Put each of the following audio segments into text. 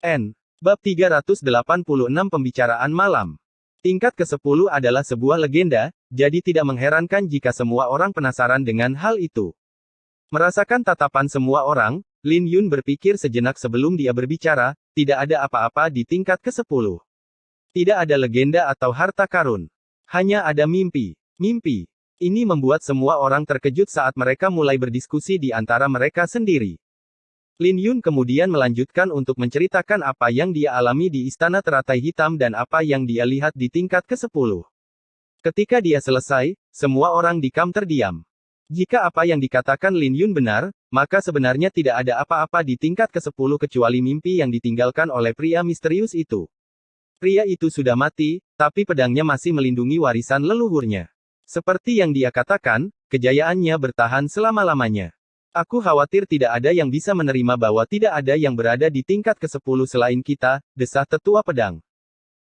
N. Bab 386 Pembicaraan Malam. Tingkat ke-10 adalah sebuah legenda, jadi tidak mengherankan jika semua orang penasaran dengan hal itu. Merasakan tatapan semua orang, Lin Yun berpikir sejenak sebelum dia berbicara, tidak ada apa-apa di tingkat ke-10. Tidak ada legenda atau harta karun. Hanya ada mimpi. Mimpi. Ini membuat semua orang terkejut saat mereka mulai berdiskusi di antara mereka sendiri. Lin Yun kemudian melanjutkan untuk menceritakan apa yang dia alami di Istana Teratai Hitam dan apa yang dia lihat di tingkat ke-10. Ketika dia selesai, semua orang di kamp terdiam. Jika apa yang dikatakan Lin Yun benar, maka sebenarnya tidak ada apa-apa di tingkat ke-10 kecuali mimpi yang ditinggalkan oleh pria misterius itu. Pria itu sudah mati, tapi pedangnya masih melindungi warisan leluhurnya. Seperti yang dia katakan, kejayaannya bertahan selama-lamanya. Aku khawatir tidak ada yang bisa menerima bahwa tidak ada yang berada di tingkat ke-10 selain kita, desah tetua pedang.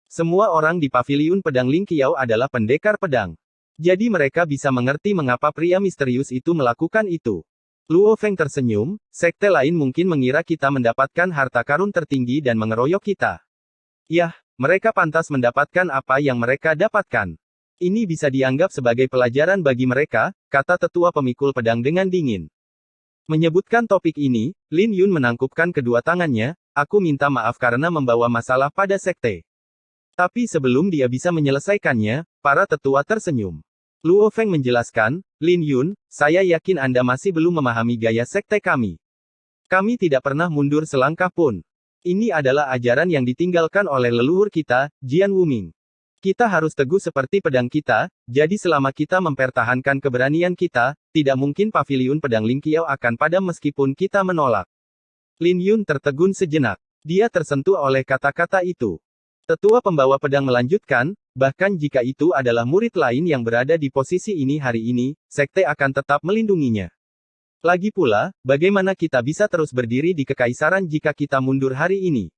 Semua orang di paviliun pedang Ling Qiao adalah pendekar pedang. Jadi mereka bisa mengerti mengapa pria misterius itu melakukan itu. Luo Feng tersenyum, sekte lain mungkin mengira kita mendapatkan harta karun tertinggi dan mengeroyok kita. Yah, mereka pantas mendapatkan apa yang mereka dapatkan. Ini bisa dianggap sebagai pelajaran bagi mereka, kata tetua pemikul pedang dengan dingin. Menyebutkan topik ini, Lin Yun menangkupkan kedua tangannya, aku minta maaf karena membawa masalah pada sekte. Tapi sebelum dia bisa menyelesaikannya, para tetua tersenyum. Luo Feng menjelaskan, Lin Yun, saya yakin Anda masih belum memahami gaya sekte kami. Kami tidak pernah mundur selangkah pun. Ini adalah ajaran yang ditinggalkan oleh leluhur kita, Jian Wuming. Kita harus teguh seperti pedang kita, jadi selama kita mempertahankan keberanian kita, tidak mungkin paviliun pedang Ling Qiao akan padam meskipun kita menolak. Lin Yun tertegun sejenak. Dia tersentuh oleh kata-kata itu. Tetua pembawa pedang melanjutkan, bahkan jika itu adalah murid lain yang berada di posisi ini hari ini, sekte akan tetap melindunginya. Lagi pula, bagaimana kita bisa terus berdiri di kekaisaran jika kita mundur hari ini?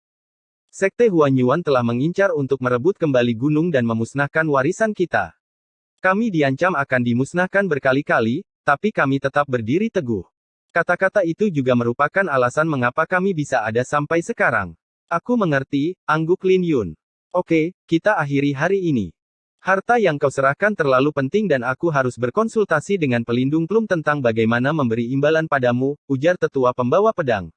Sekte Huanyuan telah mengincar untuk merebut kembali gunung dan memusnahkan warisan kita. Kami diancam akan dimusnahkan berkali-kali, tapi kami tetap berdiri teguh. Kata-kata itu juga merupakan alasan mengapa kami bisa ada sampai sekarang. Aku mengerti, angguk Lin Yun. Oke, kita akhiri hari ini. Harta yang kau serahkan terlalu penting dan aku harus berkonsultasi dengan pelindung Plum tentang bagaimana memberi imbalan padamu, ujar tetua pembawa pedang.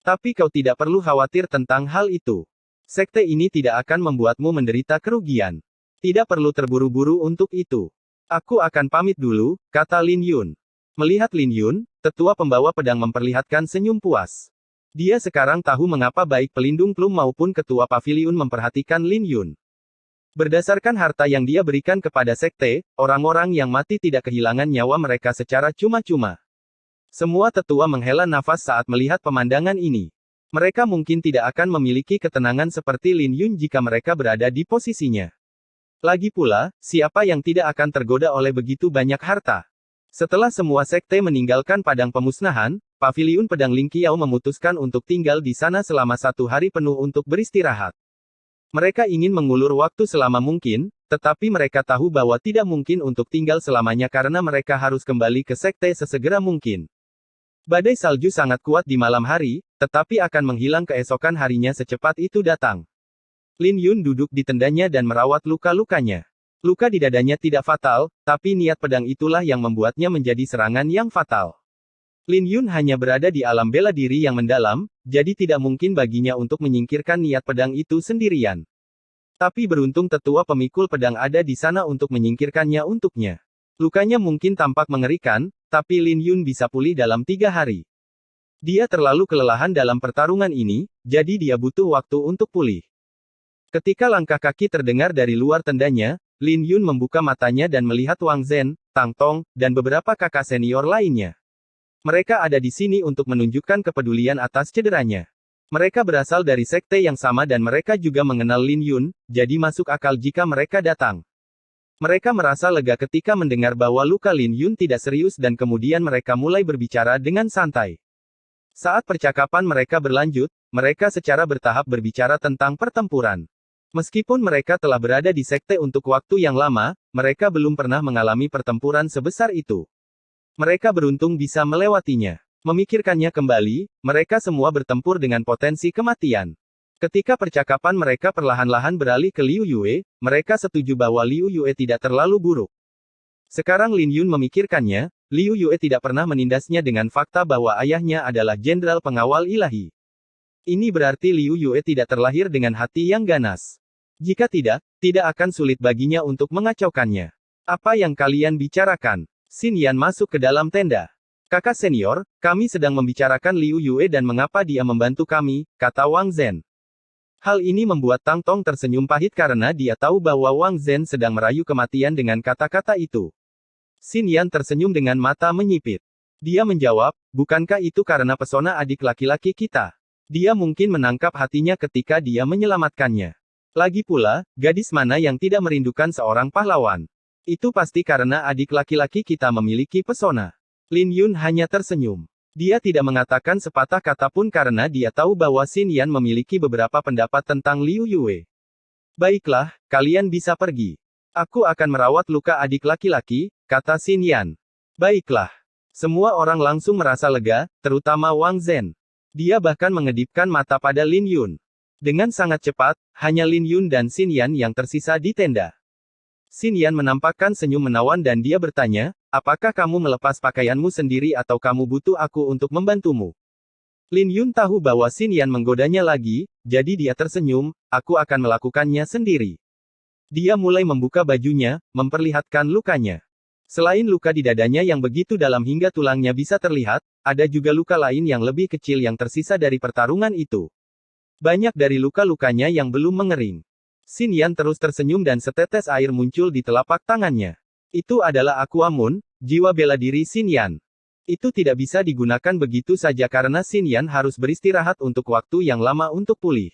Tapi kau tidak perlu khawatir tentang hal itu. Sekte ini tidak akan membuatmu menderita kerugian. Tidak perlu terburu-buru untuk itu. Aku akan pamit dulu, kata Lin Yun. Melihat Lin Yun, tetua pembawa pedang memperlihatkan senyum puas. Dia sekarang tahu mengapa baik pelindung Plum maupun ketua paviliun memperhatikan Lin Yun. Berdasarkan harta yang dia berikan kepada sekte, orang-orang yang mati tidak kehilangan nyawa mereka secara cuma-cuma. Semua tetua menghela nafas saat melihat pemandangan ini. Mereka mungkin tidak akan memiliki ketenangan seperti Lin Yun jika mereka berada di posisinya. Lagi pula, siapa yang tidak akan tergoda oleh begitu banyak harta? Setelah semua sekte meninggalkan padang pemusnahan, paviliun pedang Ling Qiao memutuskan untuk tinggal di sana selama 1 hari penuh untuk beristirahat. Mereka ingin mengulur waktu selama mungkin, tetapi mereka tahu bahwa tidak mungkin untuk tinggal selamanya karena mereka harus kembali ke sekte sesegera mungkin. Badai salju sangat kuat di malam hari, tetapi akan menghilang keesokan harinya secepat itu datang. Lin Yun duduk di tendanya dan merawat luka-lukanya. Luka di dadanya tidak fatal, tapi niat pedang itulah yang membuatnya menjadi serangan yang fatal. Lin Yun hanya berada di alam bela diri yang mendalam, jadi tidak mungkin baginya untuk menyingkirkan niat pedang itu sendirian. Tapi beruntung tetua pemikul pedang ada di sana untuk menyingkirkannya untuknya. Lukanya mungkin tampak mengerikan, tapi Lin Yun bisa pulih dalam 3 hari. Dia terlalu kelelahan dalam pertarungan ini, jadi dia butuh waktu untuk pulih. Ketika langkah kaki terdengar dari luar tendanya, Lin Yun membuka matanya dan melihat Wang Zhen, Tang Tong, dan beberapa kakak senior lainnya. Mereka ada di sini untuk menunjukkan kepedulian atas cederanya. Mereka berasal dari sekte yang sama dan mereka juga mengenal Lin Yun, jadi masuk akal jika mereka datang. Mereka merasa lega ketika mendengar bahwa luka Lin Yun tidak serius dan kemudian mereka mulai berbicara dengan santai. Saat percakapan mereka berlanjut, mereka secara bertahap berbicara tentang pertempuran. Meskipun mereka telah berada di sekte untuk waktu yang lama, mereka belum pernah mengalami pertempuran sebesar itu. Mereka beruntung bisa melewatinya. Memikirkannya kembali, mereka semua bertempur dengan potensi kematian. Ketika percakapan mereka perlahan-lahan beralih ke Liu Yue, mereka setuju bahwa Liu Yue tidak terlalu buruk. Sekarang Lin Yun memikirkannya, Liu Yue tidak pernah menindasnya dengan fakta bahwa ayahnya adalah jenderal pengawal ilahi. Ini berarti Liu Yue tidak terlahir dengan hati yang ganas. Jika tidak, tidak akan sulit baginya untuk mengacaukannya. Apa yang kalian bicarakan? Xin Yan masuk ke dalam tenda. Kakak senior, kami sedang membicarakan Liu Yue dan mengapa dia membantu kami, kata Wang Zhen. Hal ini membuat Tang Tong tersenyum pahit karena dia tahu bahwa Wang Zhen sedang merayu kematian dengan kata-kata itu. Xin Yan tersenyum dengan mata menyipit. Dia menjawab, bukankah itu karena pesona adik laki-laki kita? Dia mungkin menangkap hatinya ketika dia menyelamatkannya. Lagi pula, gadis mana yang tidak merindukan seorang pahlawan? Itu pasti karena adik laki-laki kita memiliki pesona. Lin Yun hanya tersenyum. Dia tidak mengatakan sepatah kata pun karena dia tahu bahwa Xin Yan memiliki beberapa pendapat tentang Liu Yue. Baiklah, kalian bisa pergi. Aku akan merawat luka adik laki-laki, kata Xin Yan. Baiklah. Semua orang langsung merasa lega, terutama Wang Zhen. Dia bahkan mengedipkan mata pada Lin Yun. Dengan sangat cepat, hanya Lin Yun dan Xin Yan yang tersisa di tenda. Xin Yan menampakkan senyum menawan dan dia bertanya, apakah kamu melepas pakaianmu sendiri atau kamu butuh aku untuk membantumu? Lin Yun tahu bahwa Xin Yan menggodanya lagi, jadi dia tersenyum, aku akan melakukannya sendiri. Dia mulai membuka bajunya, memperlihatkan lukanya. Selain luka di dadanya yang begitu dalam hingga tulangnya bisa terlihat, ada juga luka lain yang lebih kecil yang tersisa dari pertarungan itu. Banyak dari luka-lukanya yang belum mengering. Xin Yan terus tersenyum dan setetes air muncul di telapak tangannya. Itu adalah Aquamoon, jiwa bela diri Xin Yan. Itu tidak bisa digunakan begitu saja karena Xin Yan harus beristirahat untuk waktu yang lama untuk pulih.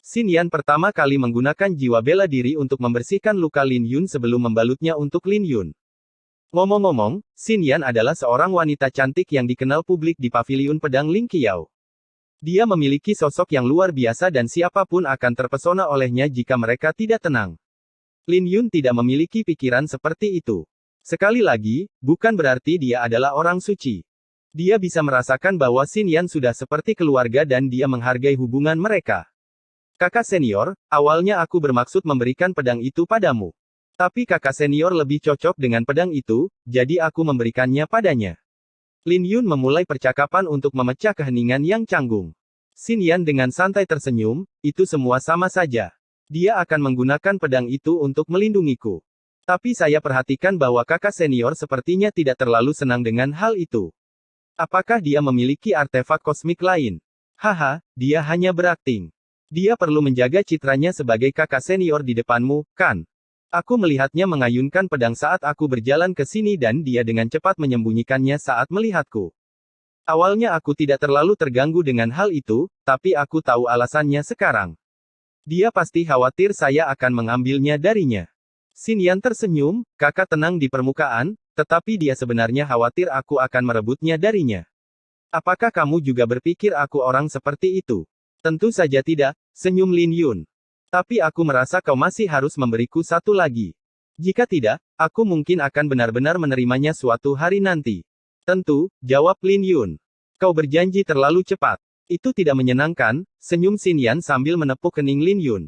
Xin Yan pertama kali menggunakan jiwa bela diri untuk membersihkan luka Lin Yun sebelum membalutnya untuk Lin Yun. Ngomong-ngomong, Xin Yan adalah seorang wanita cantik yang dikenal publik di Paviliun Pedang Ling Qiao. Dia memiliki sosok yang luar biasa dan siapapun akan terpesona olehnya jika mereka tidak tenang. Lin Yun tidak memiliki pikiran seperti itu. Sekali lagi, bukan berarti dia adalah orang suci. Dia bisa merasakan bahwa Xin Yan sudah seperti keluarga dan dia menghargai hubungan mereka. Kakak senior, awalnya aku bermaksud memberikan pedang itu padamu. Tapi kakak senior lebih cocok dengan pedang itu, jadi aku memberikannya padanya. Lin Yun memulai percakapan untuk memecah keheningan yang canggung. Xin Yan dengan santai tersenyum, itu semua sama saja. Dia akan menggunakan pedang itu untuk melindungiku. Tapi saya perhatikan bahwa kakak senior sepertinya tidak terlalu senang dengan hal itu. Apakah dia memiliki artefak kosmik lain? Haha, dia hanya berakting. Dia perlu menjaga citranya sebagai kakak senior di depanmu, kan? Aku melihatnya mengayunkan pedang saat aku berjalan ke sini dan dia dengan cepat menyembunyikannya saat melihatku. Awalnya aku tidak terlalu terganggu dengan hal itu, tapi aku tahu alasannya sekarang. Dia pasti khawatir saya akan mengambilnya darinya. Xin Yan tersenyum, kakak tenang di permukaan, tetapi dia sebenarnya khawatir aku akan merebutnya darinya. Apakah kamu juga berpikir aku orang seperti itu? Tentu saja tidak, senyum Lin Yun. Tapi aku merasa kau masih harus memberiku satu lagi. Jika tidak, aku mungkin akan benar-benar menerimanya suatu hari nanti. Tentu, jawab Lin Yun. Kau berjanji terlalu cepat. Itu tidak menyenangkan, senyum Xin Yan sambil menepuk kening Lin Yun.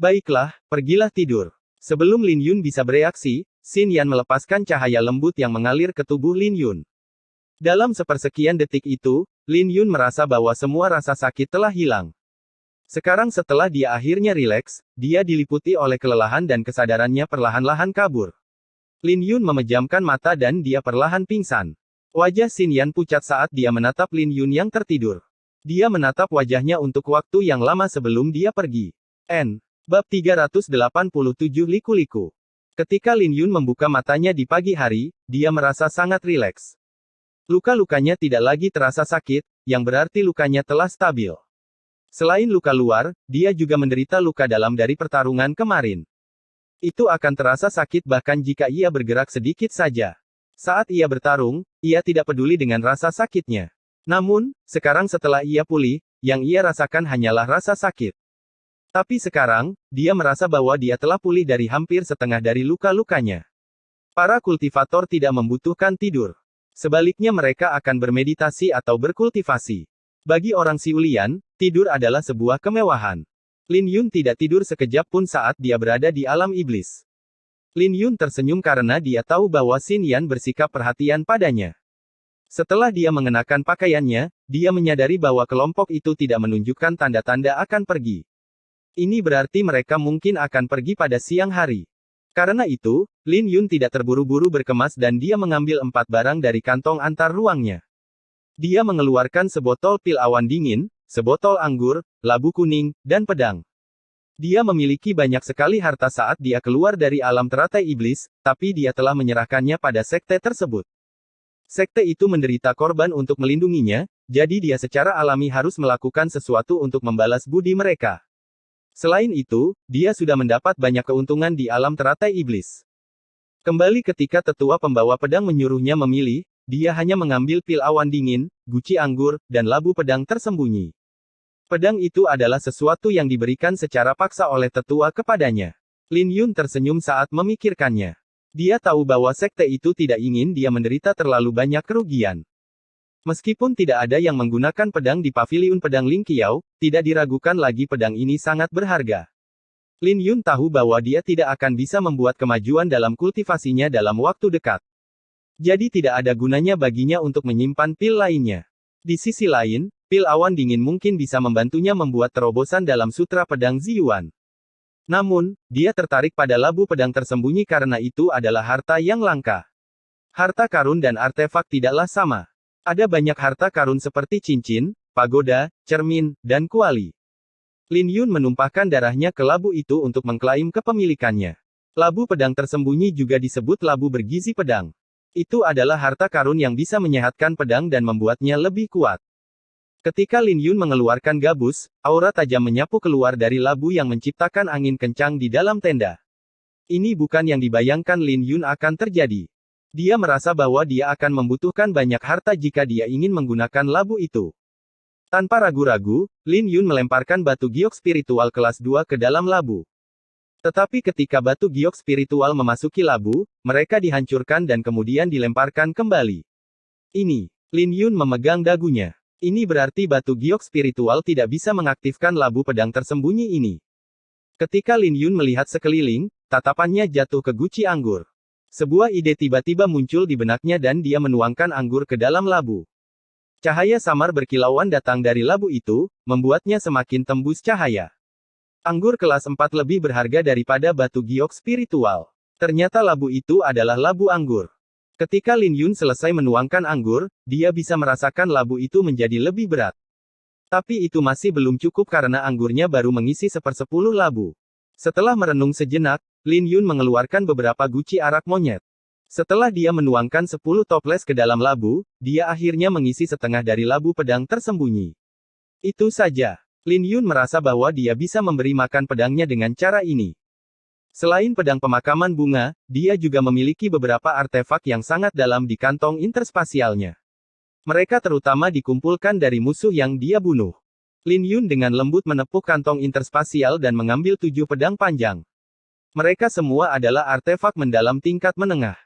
Baiklah, pergilah tidur. Sebelum Lin Yun bisa bereaksi, Xin Yan melepaskan cahaya lembut yang mengalir ke tubuh Lin Yun. Dalam sepersekian detik itu, Lin Yun merasa bahwa semua rasa sakit telah hilang. Sekarang setelah dia akhirnya rileks, dia diliputi oleh kelelahan dan kesadarannya perlahan-lahan kabur. Lin Yun memejamkan mata dan dia perlahan pingsan. Wajah Xin Yan pucat saat dia menatap Lin Yun yang tertidur. Dia menatap wajahnya untuk waktu yang lama sebelum dia pergi. Bab 387 Liku-Liku. Ketika Lin Yun membuka matanya di pagi hari, dia merasa sangat rileks. Luka-lukanya tidak lagi terasa sakit, yang berarti lukanya telah stabil. Selain luka luar, dia juga menderita luka dalam dari pertarungan kemarin. Itu akan terasa sakit bahkan jika ia bergerak sedikit saja. Saat ia bertarung, ia tidak peduli dengan rasa sakitnya. Namun, sekarang setelah ia pulih, yang ia rasakan hanyalah rasa sakit. Tapi sekarang, dia merasa bahwa dia telah pulih dari hampir setengah dari luka-lukanya. Para kultivator tidak membutuhkan tidur. Sebaliknya mereka akan bermeditasi atau berkultivasi. Bagi orang Siulian, tidur adalah sebuah kemewahan. Lin Yun tidak tidur sekejap pun saat dia berada di alam iblis. Lin Yun tersenyum karena dia tahu bahwa Xin Yan bersikap perhatian padanya. Setelah dia mengenakan pakaiannya, dia menyadari bahwa kelompok itu tidak menunjukkan tanda-tanda akan pergi. Ini berarti mereka mungkin akan pergi pada siang hari. Karena itu, Lin Yun tidak terburu-buru berkemas dan dia mengambil 4 barang dari kantong antar ruangnya. Dia mengeluarkan sebotol pil awan dingin, sebotol anggur, labu kuning, dan pedang. Dia memiliki banyak sekali harta saat dia keluar dari alam teratai iblis, tapi dia telah menyerahkannya pada sekte tersebut. Sekte itu menderita korban untuk melindunginya, jadi dia secara alami harus melakukan sesuatu untuk membalas budi mereka. Selain itu, dia sudah mendapat banyak keuntungan di alam teratai iblis. Kembali ketika tetua pembawa pedang menyuruhnya memilih, dia hanya mengambil pil awan dingin, guci anggur, dan labu pedang tersembunyi. Pedang itu adalah sesuatu yang diberikan secara paksa oleh tetua kepadanya. Lin Yun tersenyum saat memikirkannya. Dia tahu bahwa sekte itu tidak ingin dia menderita terlalu banyak kerugian. Meskipun tidak ada yang menggunakan pedang di paviliun pedang Ling Qiao, tidak diragukan lagi pedang ini sangat berharga. Lin Yun tahu bahwa dia tidak akan bisa membuat kemajuan dalam kultivasinya dalam waktu dekat. Jadi tidak ada gunanya baginya untuk menyimpan pil lainnya. Di sisi lain, pil awan dingin mungkin bisa membantunya membuat terobosan dalam sutra pedang Ziyuan. Namun, dia tertarik pada labu pedang tersembunyi karena itu adalah harta yang langka. Harta karun dan artefak tidaklah sama. Ada banyak harta karun seperti cincin, pagoda, cermin, dan kuali. Lin Yun menumpahkan darahnya ke labu itu untuk mengklaim kepemilikannya. Labu pedang tersembunyi juga disebut labu bergizi pedang. Itu adalah harta karun yang bisa menyehatkan pedang dan membuatnya lebih kuat. Ketika Lin Yun mengeluarkan gabus, aura tajam menyapu keluar dari labu yang menciptakan angin kencang di dalam tenda. Ini bukan yang dibayangkan Lin Yun akan terjadi. Dia merasa bahwa dia akan membutuhkan banyak harta jika dia ingin menggunakan labu itu. Tanpa ragu-ragu, Lin Yun melemparkan batu giok spiritual kelas 2 ke dalam labu. Tetapi ketika batu giok spiritual memasuki labu, mereka dihancurkan dan kemudian dilemparkan kembali. Ini, Lin Yun memegang dagunya. Ini berarti batu giok spiritual tidak bisa mengaktifkan labu pedang tersembunyi ini. Ketika Lin Yun melihat sekeliling, tatapannya jatuh ke guci anggur. Sebuah ide tiba-tiba muncul di benaknya dan dia menuangkan anggur ke dalam labu. Cahaya samar berkilauan datang dari labu itu, membuatnya semakin tembus cahaya. Anggur kelas 4 lebih berharga daripada batu giok spiritual. Ternyata labu itu adalah labu anggur. Ketika Lin Yun selesai menuangkan anggur, dia bisa merasakan labu itu menjadi lebih berat. Tapi itu masih belum cukup karena anggurnya baru mengisi 1/10 labu. Setelah merenung sejenak, Lin Yun mengeluarkan beberapa guci arak monyet. Setelah dia menuangkan 10 toples ke dalam labu, dia akhirnya mengisi setengah dari labu pedang tersembunyi. Itu saja. Lin Yun merasa bahwa dia bisa memberi makan pedangnya dengan cara ini. Selain pedang pemakaman bunga, dia juga memiliki beberapa artefak yang sangat dalam di kantong interspasialnya. Mereka terutama dikumpulkan dari musuh yang dia bunuh. Lin Yun dengan lembut menepuk kantong interspasial dan mengambil 7 pedang panjang. Mereka semua adalah artefak mendalam tingkat menengah.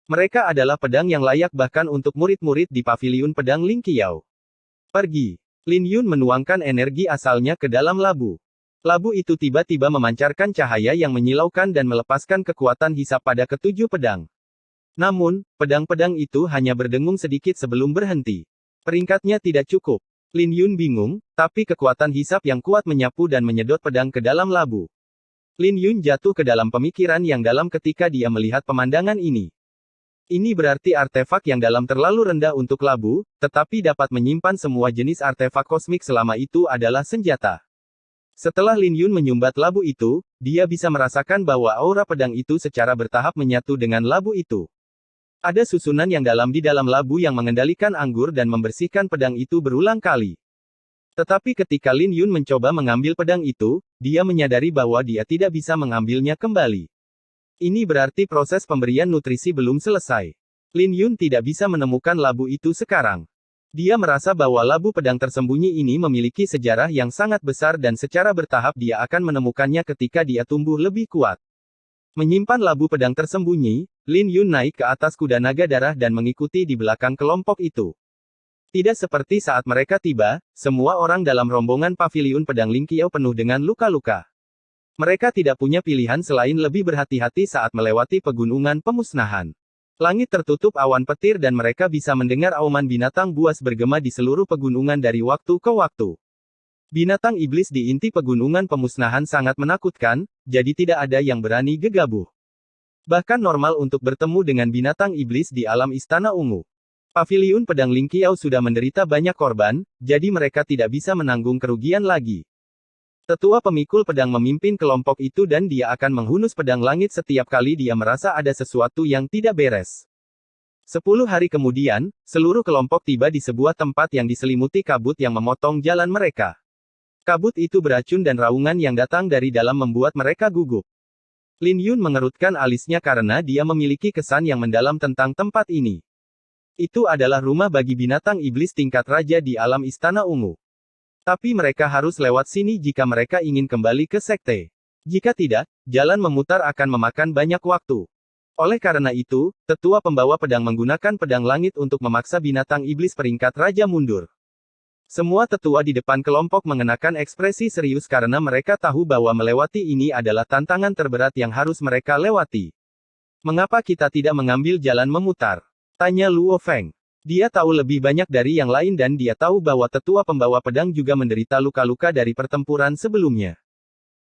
Mereka adalah pedang yang layak bahkan untuk murid-murid di paviliun pedang Ling Qiao. Pergi. Lin Yun menuangkan energi asalnya ke dalam labu. Labu itu tiba-tiba memancarkan cahaya yang menyilaukan dan melepaskan kekuatan hisap pada ketujuh pedang. Namun, pedang-pedang itu hanya berdengung sedikit sebelum berhenti. Peringkatnya tidak cukup. Lin Yun bingung, tapi kekuatan hisap yang kuat menyapu dan menyedot pedang ke dalam labu. Lin Yun jatuh ke dalam pemikiran yang dalam ketika dia melihat pemandangan ini. Ini berarti artefak yang dalam terlalu rendah untuk labu, tetapi dapat menyimpan semua jenis artefak kosmik selama itu adalah senjata. Setelah Lin Yun menyumbat labu itu, dia bisa merasakan bahwa aura pedang itu secara bertahap menyatu dengan labu itu. Ada susunan yang dalam di dalam labu yang mengendalikan anggur dan membersihkan pedang itu berulang kali. Tetapi ketika Lin Yun mencoba mengambil pedang itu, dia menyadari bahwa dia tidak bisa mengambilnya kembali. Ini berarti proses pemberian nutrisi belum selesai. Lin Yun tidak bisa menemukan labu itu sekarang. Dia merasa bahwa labu pedang tersembunyi ini memiliki sejarah yang sangat besar dan secara bertahap dia akan menemukannya ketika dia tumbuh lebih kuat. Menyimpan labu pedang tersembunyi, Lin Yun naik ke atas kuda naga darah dan mengikuti di belakang kelompok itu. Tidak seperti saat mereka tiba, semua orang dalam rombongan paviliun pedang Lingqiao penuh dengan luka-luka. Mereka tidak punya pilihan selain lebih berhati-hati saat melewati pegunungan pemusnahan. Langit tertutup awan petir dan mereka bisa mendengar auman binatang buas bergema di seluruh pegunungan dari waktu ke waktu. Binatang iblis di inti pegunungan pemusnahan sangat menakutkan, jadi tidak ada yang berani gegabah. Bahkan normal untuk bertemu dengan binatang iblis di alam Istana Ungu. Paviliun pedang Lingqiao sudah menderita banyak korban, jadi mereka tidak bisa menanggung kerugian lagi. Tetua pemikul pedang memimpin kelompok itu dan dia akan menghunus pedang langit setiap kali dia merasa ada sesuatu yang tidak beres. 10 hari kemudian, seluruh kelompok tiba di sebuah tempat yang diselimuti kabut yang memotong jalan mereka. Kabut itu beracun dan raungan yang datang dari dalam membuat mereka gugup. Lin Yun mengerutkan alisnya karena dia memiliki kesan yang mendalam tentang tempat ini. Itu adalah rumah bagi binatang iblis tingkat raja di alam Istana Ungu. Tapi mereka harus lewat sini jika mereka ingin kembali ke sekte. Jika tidak, jalan memutar akan memakan banyak waktu. Oleh karena itu, tetua pembawa pedang menggunakan pedang langit untuk memaksa binatang iblis peringkat raja mundur. Semua tetua di depan kelompok mengenakan ekspresi serius karena mereka tahu bahwa melewati ini adalah tantangan terberat yang harus mereka lewati. Mengapa kita tidak mengambil jalan memutar? Tanya Luo Feng. Dia tahu lebih banyak dari yang lain dan dia tahu bahwa tetua pembawa pedang juga menderita luka-luka dari pertempuran sebelumnya.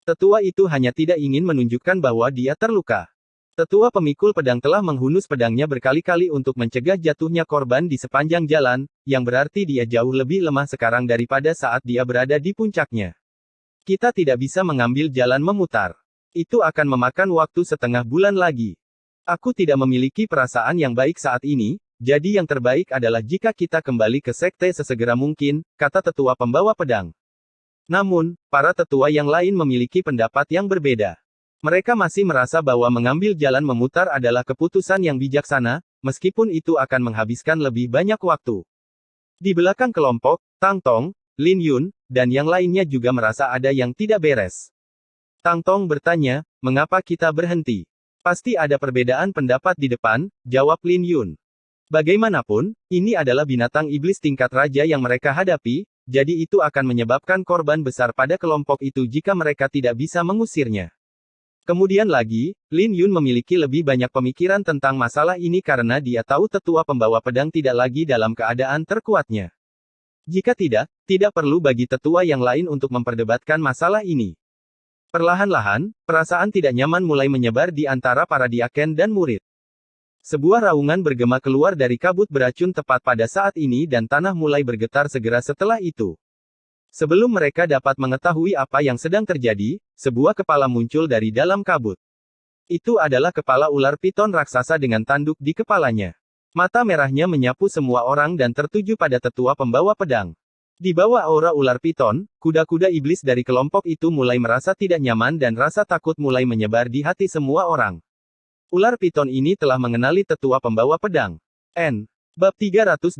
Tetua itu hanya tidak ingin menunjukkan bahwa dia terluka. Tetua pemikul pedang telah menghunus pedangnya berkali-kali untuk mencegah jatuhnya korban di sepanjang jalan, yang berarti dia jauh lebih lemah sekarang daripada saat dia berada di puncaknya. Kita tidak bisa mengambil jalan memutar. Itu akan memakan waktu setengah bulan lagi. Aku tidak memiliki perasaan yang baik saat ini, jadi yang terbaik adalah jika kita kembali ke sekte sesegera mungkin, kata tetua pembawa pedang. Namun, para tetua yang lain memiliki pendapat yang berbeda. Mereka masih merasa bahwa mengambil jalan memutar adalah keputusan yang bijaksana, meskipun itu akan menghabiskan lebih banyak waktu. Di belakang kelompok, Tang Tong, Lin Yun, dan yang lainnya juga merasa ada yang tidak beres. Tang Tong bertanya, mengapa kita berhenti? Pasti ada perbedaan pendapat di depan, jawab Lin Yun. Bagaimanapun, ini adalah binatang iblis tingkat raja yang mereka hadapi, jadi itu akan menyebabkan korban besar pada kelompok itu jika mereka tidak bisa mengusirnya. Kemudian lagi, Lin Yun memiliki lebih banyak pemikiran tentang masalah ini karena dia tahu tetua pembawa pedang tidak lagi dalam keadaan terkuatnya. Jika tidak, tidak perlu bagi tetua yang lain untuk memperdebatkan masalah ini. Perlahan-lahan, perasaan tidak nyaman mulai menyebar di antara para diaken dan murid. Sebuah raungan bergema keluar dari kabut beracun tepat pada saat ini dan tanah mulai bergetar segera setelah itu. Sebelum mereka dapat mengetahui apa yang sedang terjadi, sebuah kepala muncul dari dalam kabut. Itu adalah kepala ular piton raksasa dengan tanduk di kepalanya. Mata merahnya menyapu semua orang dan tertuju pada tetua pembawa pedang. Di bawah aura ular piton, kuda-kuda iblis dari kelompok itu mulai merasa tidak nyaman dan rasa takut mulai menyebar di hati semua orang. Ular piton ini telah mengenali tetua pembawa pedang. Bab 388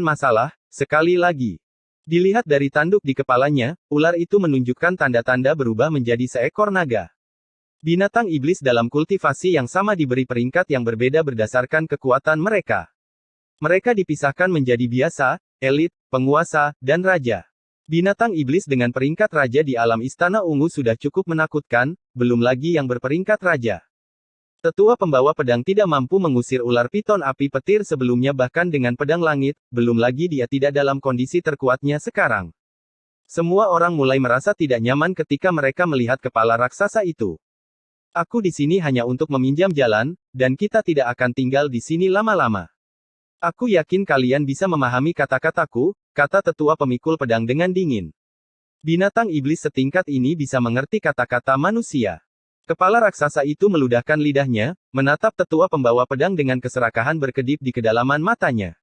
masalah, sekali lagi. Dilihat dari tanduk di kepalanya, ular itu menunjukkan tanda-tanda berubah menjadi seekor naga. Binatang iblis dalam kultivasi yang sama diberi peringkat yang berbeda berdasarkan kekuatan mereka. Mereka dipisahkan menjadi biasa, elit, penguasa, dan raja. Binatang iblis dengan peringkat raja di alam Istana Ungu sudah cukup menakutkan, belum lagi yang berperingkat raja. Tetua pembawa pedang tidak mampu mengusir ular piton api petir sebelumnya bahkan dengan pedang langit, belum lagi dia tidak dalam kondisi terkuatnya sekarang. Semua orang mulai merasa tidak nyaman ketika mereka melihat kepala raksasa itu. Aku di sini hanya untuk meminjam jalan, dan kita tidak akan tinggal di sini lama-lama. Aku yakin kalian bisa memahami kata-kataku, kata tetua pemikul pedang dengan dingin. Binatang iblis setingkat ini bisa mengerti kata-kata manusia. Kepala raksasa itu meludahkan lidahnya, menatap tetua pembawa pedang dengan keserakahan berkedip di kedalaman matanya.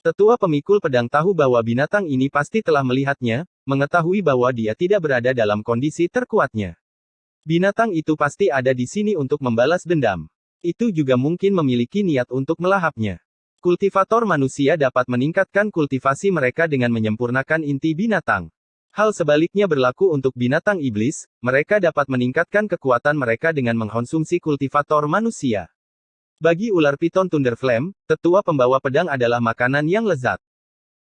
Tetua pemikul pedang tahu bahwa binatang ini pasti telah melihatnya, mengetahui bahwa dia tidak berada dalam kondisi terkuatnya. Binatang itu pasti ada di sini untuk membalas dendam. Itu juga mungkin memiliki niat untuk melahapnya. Kultivator manusia dapat meningkatkan kultivasi mereka dengan menyempurnakan inti binatang. Hal sebaliknya berlaku untuk binatang iblis, mereka dapat meningkatkan kekuatan mereka dengan mengkonsumsi kultivator manusia. Bagi ular piton Thunderflame, tetua pembawa pedang adalah makanan yang lezat.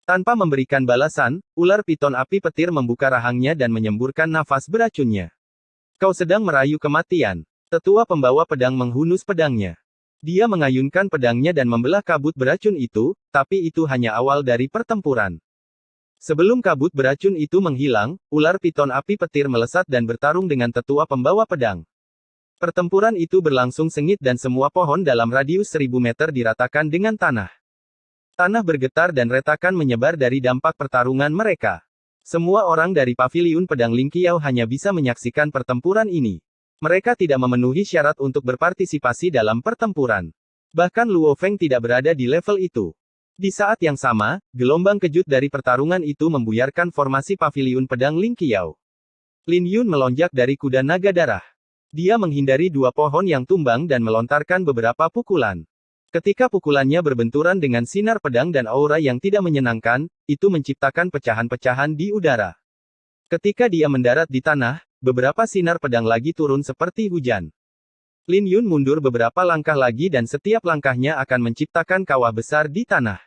Tanpa memberikan balasan, ular piton api petir membuka rahangnya dan menyemburkan nafas beracunnya. Kau sedang merayu kematian. Tetua pembawa pedang menghunus pedangnya. Dia mengayunkan pedangnya dan membelah kabut beracun itu, tapi itu hanya awal dari pertempuran. Sebelum kabut beracun itu menghilang, ular piton api petir melesat dan bertarung dengan tetua pembawa pedang. Pertempuran itu berlangsung sengit dan semua pohon dalam radius 1000 meter diratakan dengan tanah. Tanah bergetar dan retakan menyebar dari dampak pertarungan mereka. Semua orang dari paviliun pedang Lingqiao hanya bisa menyaksikan pertempuran ini. Mereka tidak memenuhi syarat untuk berpartisipasi dalam pertempuran. Bahkan Luo Feng tidak berada di level itu. Di saat yang sama, gelombang kejut dari pertarungan itu membuyarkan formasi paviliun pedang Lingqiao. Lin Yun melonjak dari kuda naga darah. Dia menghindari dua pohon yang tumbang dan melontarkan beberapa pukulan. Ketika pukulannya berbenturan dengan sinar pedang dan aura yang tidak menyenangkan, itu menciptakan pecahan-pecahan di udara. Ketika dia mendarat di tanah, beberapa sinar pedang lagi turun seperti hujan. Lin Yun mundur beberapa langkah lagi dan setiap langkahnya akan menciptakan kawah besar di tanah.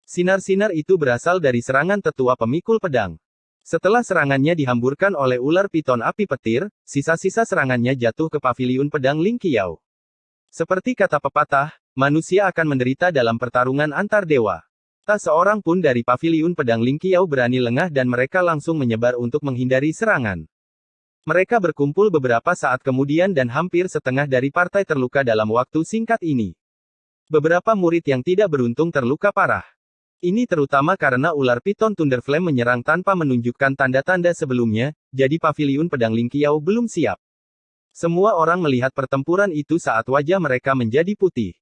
Sinar-sinar itu berasal dari serangan tetua pemikul pedang. Setelah serangannya dihamburkan oleh ular piton api petir, sisa-sisa serangannya jatuh ke paviliun pedang Lingqiao. Seperti kata pepatah, manusia akan menderita dalam pertarungan antar dewa. Tak seorang pun dari paviliun pedang Lingqiao berani lengah dan mereka langsung menyebar untuk menghindari serangan. Mereka berkumpul beberapa saat kemudian dan hampir setengah dari partai terluka dalam waktu singkat ini. Beberapa murid yang tidak beruntung terluka parah. Ini terutama karena ular piton Thunderflame menyerang tanpa menunjukkan tanda-tanda sebelumnya, jadi paviliun pedang Lingqiao belum siap. Semua orang melihat pertempuran itu saat wajah mereka menjadi putih.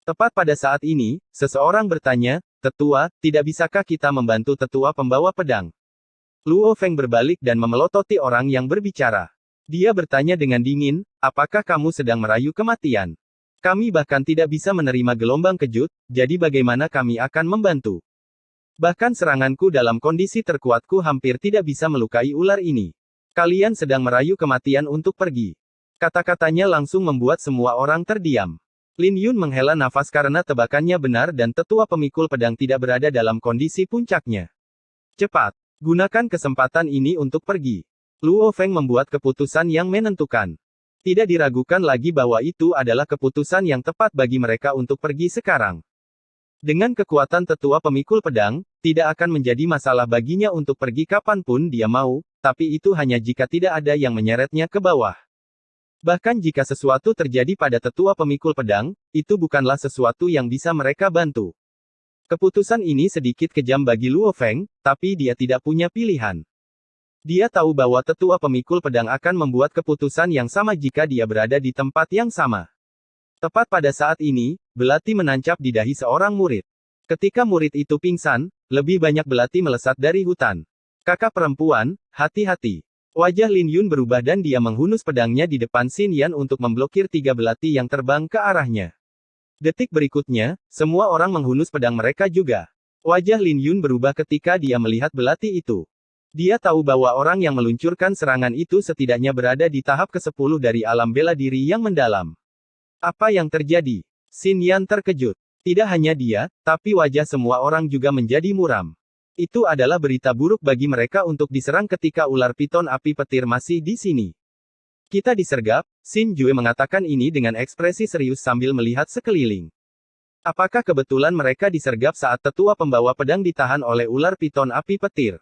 Tepat pada saat ini, seseorang bertanya, "Tetua, tidak bisakah kita membantu tetua pembawa pedang?" Luo Feng berbalik dan memelototi orang yang berbicara. Dia bertanya dengan dingin, "Apakah kamu sedang merayu kematian? Kami bahkan tidak bisa menerima gelombang kejut, jadi bagaimana kami akan membantu? Bahkan seranganku dalam kondisi terkuatku hampir tidak bisa melukai ular ini. Kalian sedang merayu kematian untuk pergi." Kata-katanya langsung membuat semua orang terdiam. Lin Yun menghela nafas karena tebakannya benar dan tetua pemikul pedang tidak berada dalam kondisi puncaknya. "Cepat! Gunakan kesempatan ini untuk pergi." Luo Feng membuat keputusan yang menentukan. Tidak diragukan lagi bahwa itu adalah keputusan yang tepat bagi mereka untuk pergi sekarang. Dengan kekuatan tetua pemikul pedang, tidak akan menjadi masalah baginya untuk pergi kapanpun dia mau, tapi itu hanya jika tidak ada yang menyeretnya ke bawah. Bahkan jika sesuatu terjadi pada tetua pemikul pedang, itu bukanlah sesuatu yang bisa mereka bantu. Keputusan ini sedikit kejam bagi Luo Feng, tapi dia tidak punya pilihan. Dia tahu bahwa tetua pemikul pedang akan membuat keputusan yang sama jika dia berada di tempat yang sama. Tepat pada saat ini, belati menancap di dahi seorang murid. Ketika murid itu pingsan, lebih banyak belati melesat dari hutan. "Kakak perempuan, hati-hati." Wajah Lin Yun berubah dan dia menghunus pedangnya di depan Xin Yan untuk memblokir 3 belati yang terbang ke arahnya. Detik berikutnya, semua orang menghunus pedang mereka juga. Wajah Lin Yun berubah ketika dia melihat belati itu. Dia tahu bahwa orang yang meluncurkan serangan itu setidaknya berada di tahap ke-10 dari alam bela diri yang mendalam. Apa yang terjadi? Xin Yan terkejut. Tidak hanya dia, tapi wajah semua orang juga menjadi muram. Itu adalah berita buruk bagi mereka untuk diserang ketika ular piton api petir masih di sini. "Kita disergap," Xin Jue mengatakan ini dengan ekspresi serius sambil melihat sekeliling. Apakah kebetulan mereka disergap saat tetua pembawa pedang ditahan oleh ular piton api petir?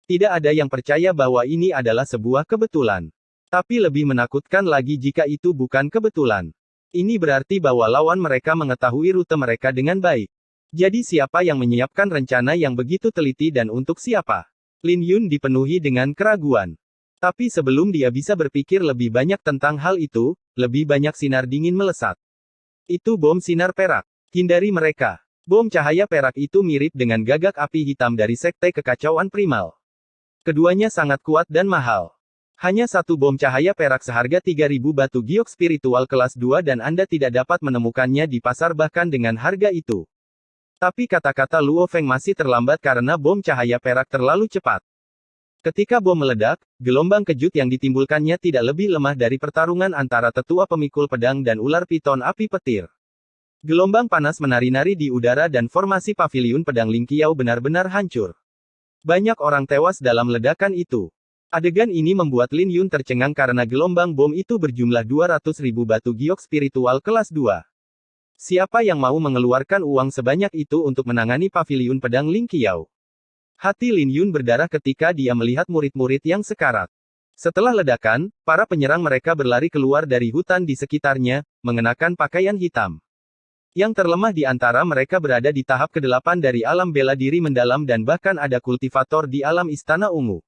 Tidak ada yang percaya bahwa ini adalah sebuah kebetulan. Tapi lebih menakutkan lagi jika itu bukan kebetulan. Ini berarti bahwa lawan mereka mengetahui rute mereka dengan baik. Jadi siapa yang menyiapkan rencana yang begitu teliti dan untuk siapa? Lin Yun dipenuhi dengan keraguan. Tapi sebelum dia bisa berpikir lebih banyak tentang hal itu, lebih banyak sinar dingin melesat. Itu bom sinar perak. Hindari mereka. Bom cahaya perak itu mirip dengan gagak api hitam dari sekte kekacauan primal. Keduanya sangat kuat dan mahal. Hanya satu bom cahaya perak seharga 3000 batu giok spiritual kelas 2 dan Anda tidak dapat menemukannya di pasar bahkan dengan harga itu. Tapi kata-kata Luo Feng masih terlambat karena bom cahaya perak terlalu cepat. Ketika bom meledak, gelombang kejut yang ditimbulkannya tidak lebih lemah dari pertarungan antara tetua pemikul pedang dan ular piton api petir. Gelombang panas menari-nari di udara dan formasi paviliun pedang Ling Qiao benar-benar hancur. Banyak orang tewas dalam ledakan itu. Adegan ini membuat Lin Yun tercengang karena gelombang bom itu berjumlah 200.000 batu giok spiritual kelas 2. Siapa yang mau mengeluarkan uang sebanyak itu untuk menangani paviliun pedang Ling Qiao? Hati Lin Yun berdarah ketika dia melihat murid-murid yang sekarat. Setelah ledakan, para penyerang mereka berlari keluar dari hutan di sekitarnya, mengenakan pakaian hitam. Yang terlemah di antara mereka berada di tahap ke-8 dari alam bela diri mendalam dan bahkan ada kultivator di alam istana ungu.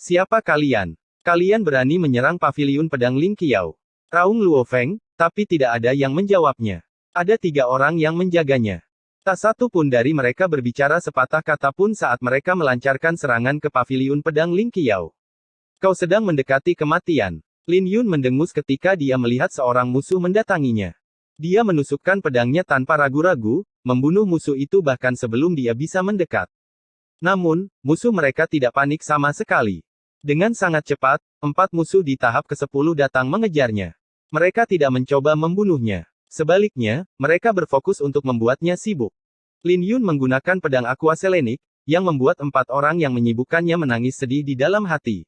Siapa kalian? Kalian berani menyerang paviliun pedang Ling Qiao? Raung Luo Feng, tapi tidak ada yang menjawabnya. Ada 3 orang yang menjaganya. Tak satu pun dari mereka berbicara sepatah kata pun saat mereka melancarkan serangan ke paviliun pedang Ling Qiao. Kau sedang mendekati kematian. Lin Yun mendengus ketika dia melihat seorang musuh mendatanginya. Dia menusukkan pedangnya tanpa ragu-ragu, membunuh musuh itu bahkan sebelum dia bisa mendekat. Namun, musuh mereka tidak panik sama sekali. Dengan sangat cepat, 4 musuh di tahap ke-10 datang mengejarnya. Mereka tidak mencoba membunuhnya. Sebaliknya, mereka berfokus untuk membuatnya sibuk. Lin Yun menggunakan pedang aqua selenik, yang membuat 4 orang yang menyibukkannya menangis sedih di dalam hati.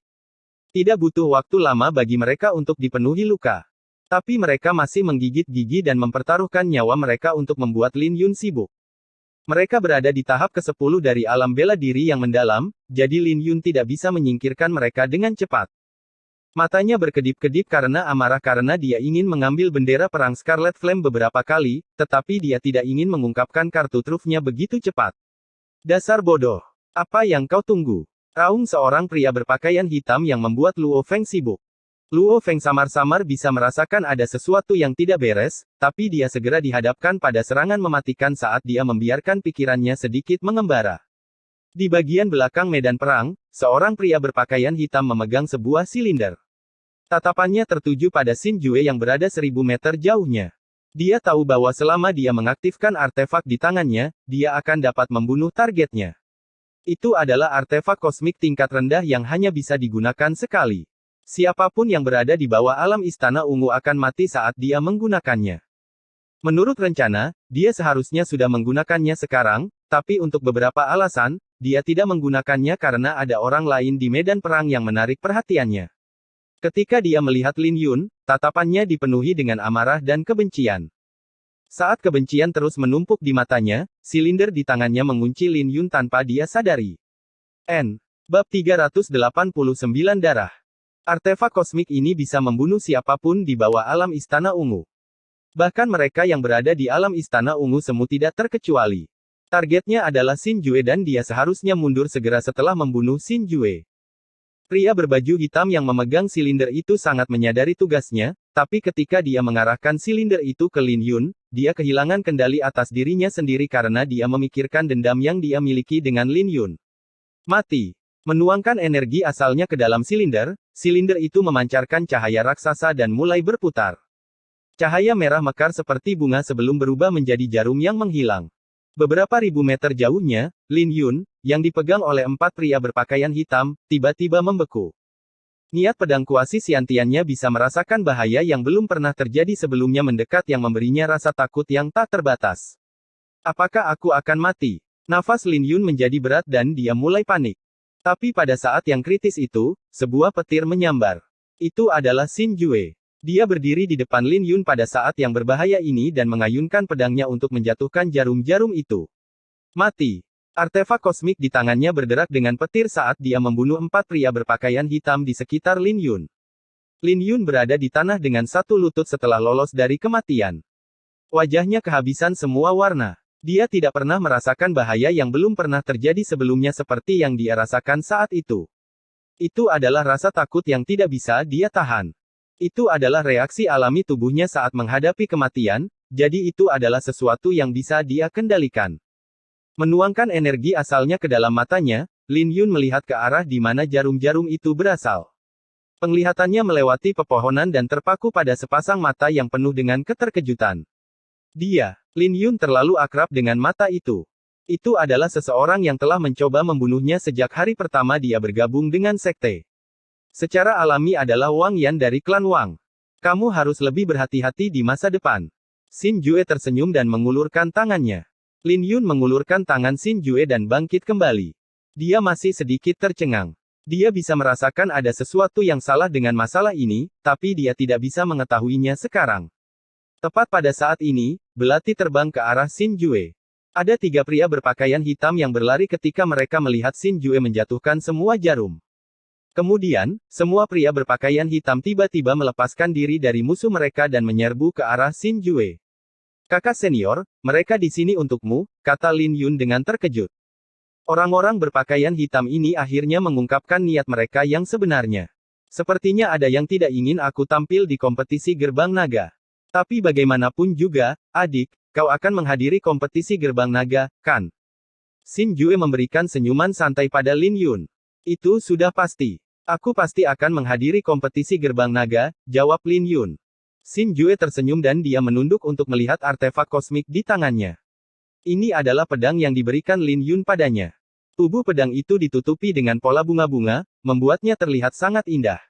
Tidak butuh waktu lama bagi mereka untuk dipenuhi luka. Tapi mereka masih menggigit gigi dan mempertaruhkan nyawa mereka untuk membuat Lin Yun sibuk. Mereka berada di tahap ke-10 dari alam bela diri yang mendalam, jadi Lin Yun tidak bisa menyingkirkan mereka dengan cepat. Matanya berkedip-kedip karena amarah karena dia ingin mengambil bendera perang Scarlet Flame beberapa kali, tetapi dia tidak ingin mengungkapkan kartu trufnya begitu cepat. Dasar bodoh. Apa yang kau tunggu? Raung seorang pria berpakaian hitam yang membuat Luo Feng sibuk. Luo Feng samar-samar bisa merasakan ada sesuatu yang tidak beres, tapi dia segera dihadapkan pada serangan mematikan saat dia membiarkan pikirannya sedikit mengembara. Di bagian belakang medan perang, seorang pria berpakaian hitam memegang sebuah silinder. Tatapannya tertuju pada Xin Jue yang berada 1000 meter jauhnya. Dia tahu bahwa selama dia mengaktifkan artefak di tangannya, dia akan dapat membunuh targetnya. Itu adalah artefak kosmik tingkat rendah yang hanya bisa digunakan sekali. Siapapun yang berada di bawah alam istana ungu akan mati saat dia menggunakannya. Menurut rencana, dia seharusnya sudah menggunakannya sekarang, tapi untuk beberapa alasan, dia tidak menggunakannya karena ada orang lain di medan perang yang menarik perhatiannya. Ketika dia melihat Lin Yun, tatapannya dipenuhi dengan amarah dan kebencian. Saat kebencian terus menumpuk di matanya, silinder di tangannya mengunci Lin Yun tanpa dia sadari. Bab 389 Darah. Artefak kosmik ini bisa membunuh siapapun di bawah alam istana ungu. Bahkan mereka yang berada di alam istana ungu semu tidak terkecuali. Targetnya adalah Xin Jue dan dia seharusnya mundur segera setelah membunuh Xin Jue. Pria berbaju hitam yang memegang silinder itu sangat menyadari tugasnya, tapi ketika dia mengarahkan silinder itu ke Lin Yun, dia kehilangan kendali atas dirinya sendiri karena dia memikirkan dendam yang dia miliki dengan Lin Yun. Mati. Menuangkan energi asalnya ke dalam silinder itu memancarkan cahaya raksasa dan mulai berputar. Cahaya merah mekar seperti bunga sebelum berubah menjadi jarum yang menghilang. Beberapa ribu meter jauhnya, Lin Yun, yang dipegang oleh 4 pria berpakaian hitam, tiba-tiba membeku. Niat pedang kuasi Siantiannya bisa merasakan bahaya yang belum pernah terjadi sebelumnya mendekat yang memberinya rasa takut yang tak terbatas. Apakah aku akan mati? Nafas Lin Yun menjadi berat dan dia mulai panik. Tapi pada saat yang kritis itu, sebuah petir menyambar. Itu adalah Xin Jue. Dia berdiri di depan Lin Yun pada saat yang berbahaya ini dan mengayunkan pedangnya untuk menjatuhkan jarum-jarum itu. Mati. Artefak kosmik di tangannya berderak dengan petir saat dia membunuh 4 pria berpakaian hitam di sekitar Lin Yun. Lin Yun berada di tanah dengan satu lutut setelah lolos dari kematian. Wajahnya kehabisan semua warna. Dia tidak pernah merasakan bahaya yang belum pernah terjadi sebelumnya seperti yang dia rasakan saat itu. Itu adalah rasa takut yang tidak bisa dia tahan. Itu adalah reaksi alami tubuhnya saat menghadapi kematian, jadi itu adalah sesuatu yang bisa dia kendalikan. Menuangkan energi asalnya ke dalam matanya, Lin Yun melihat ke arah di mana jarum-jarum itu berasal. Penglihatannya melewati pepohonan dan terpaku pada sepasang mata yang penuh dengan keterkejutan. Lin Yun terlalu akrab dengan mata itu. Itu adalah seseorang yang telah mencoba membunuhnya sejak hari pertama dia bergabung dengan sekte. Secara alami adalah Wang Yan dari klan Wang. Kamu harus lebih berhati-hati di masa depan. Xin Jue tersenyum dan mengulurkan tangannya. Lin Yun mengulurkan tangan Xin Jue dan bangkit kembali. Dia masih sedikit tercengang. Dia bisa merasakan ada sesuatu yang salah dengan masalah ini, tapi dia tidak bisa mengetahuinya sekarang. Tepat pada saat ini, belati terbang ke arah Xin Jue. Ada 3 pria berpakaian hitam yang berlari ketika mereka melihat Xin Jue menjatuhkan semua jarum. Kemudian, semua pria berpakaian hitam tiba-tiba melepaskan diri dari musuh mereka dan menyerbu ke arah Xin Jue. Kakak senior, mereka di sini untukmu, kata Lin Yun dengan terkejut. Orang-orang berpakaian hitam ini akhirnya mengungkapkan niat mereka yang sebenarnya. Sepertinya ada yang tidak ingin aku tampil di kompetisi Gerbang Naga. Tapi bagaimanapun juga, adik, kau akan menghadiri kompetisi Gerbang Naga, kan? Xin Jue memberikan senyuman santai pada Lin Yun. Itu sudah pasti. Aku pasti akan menghadiri kompetisi Gerbang Naga, jawab Lin Yun. Xin Jue tersenyum dan dia menunduk untuk melihat artefak kosmik di tangannya. Ini adalah pedang yang diberikan Lin Yun padanya. Tubuh pedang itu ditutupi dengan pola bunga-bunga, membuatnya terlihat sangat indah.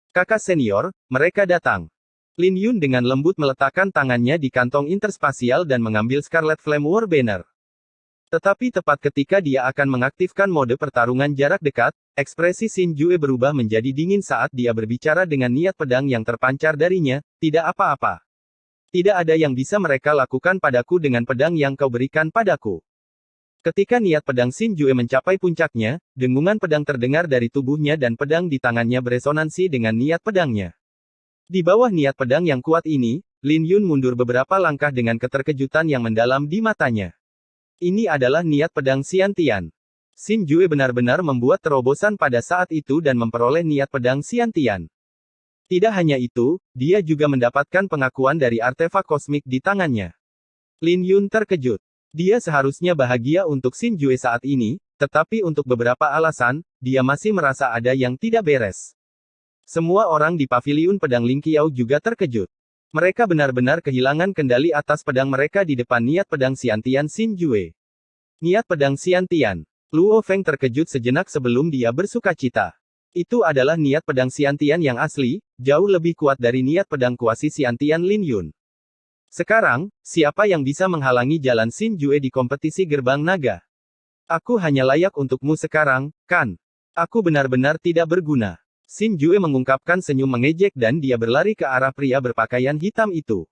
Kakak senior, mereka datang. Lin Yun dengan lembut meletakkan tangannya di kantong interspasial dan mengambil Scarlet Flame War Banner. Tetapi tepat ketika dia akan mengaktifkan mode pertarungan jarak dekat, ekspresi Xin Jue berubah menjadi dingin saat dia berbicara dengan niat pedang yang terpancar darinya, tidak apa-apa. Tidak ada yang bisa mereka lakukan padaku dengan pedang yang kau berikan padaku. Ketika niat pedang Xin Jue mencapai puncaknya, dengungan pedang terdengar dari tubuhnya dan pedang di tangannya beresonansi dengan niat pedangnya. Di bawah niat pedang yang kuat ini, Lin Yun mundur beberapa langkah dengan keterkejutan yang mendalam di matanya. Ini adalah niat pedang Xiantian. Xin Jue benar-benar membuat terobosan pada saat itu dan memperoleh niat pedang Xiantian. Tidak hanya itu, dia juga mendapatkan pengakuan dari artefak kosmik di tangannya. Lin Yun terkejut. Dia seharusnya bahagia untuk Xin Jue saat ini, tetapi untuk beberapa alasan, dia masih merasa ada yang tidak beres. Semua orang di paviliun pedang Lingqiao juga terkejut. Mereka benar-benar kehilangan kendali atas pedang mereka di depan niat pedang Xiantian Xin Jue. Niat pedang Xiantian. Luo Feng terkejut sejenak sebelum dia bersukacita. Itu adalah niat pedang Xiantian yang asli, jauh lebih kuat dari niat pedang kuasi Xiantian Lin Yun. Sekarang, siapa yang bisa menghalangi jalan Xin Jue di kompetisi Gerbang Naga? Aku hanya layak untukmu sekarang, kan? Aku benar-benar tidak berguna. Xin Jue mengungkapkan senyum mengejek dan dia berlari ke arah pria berpakaian hitam itu.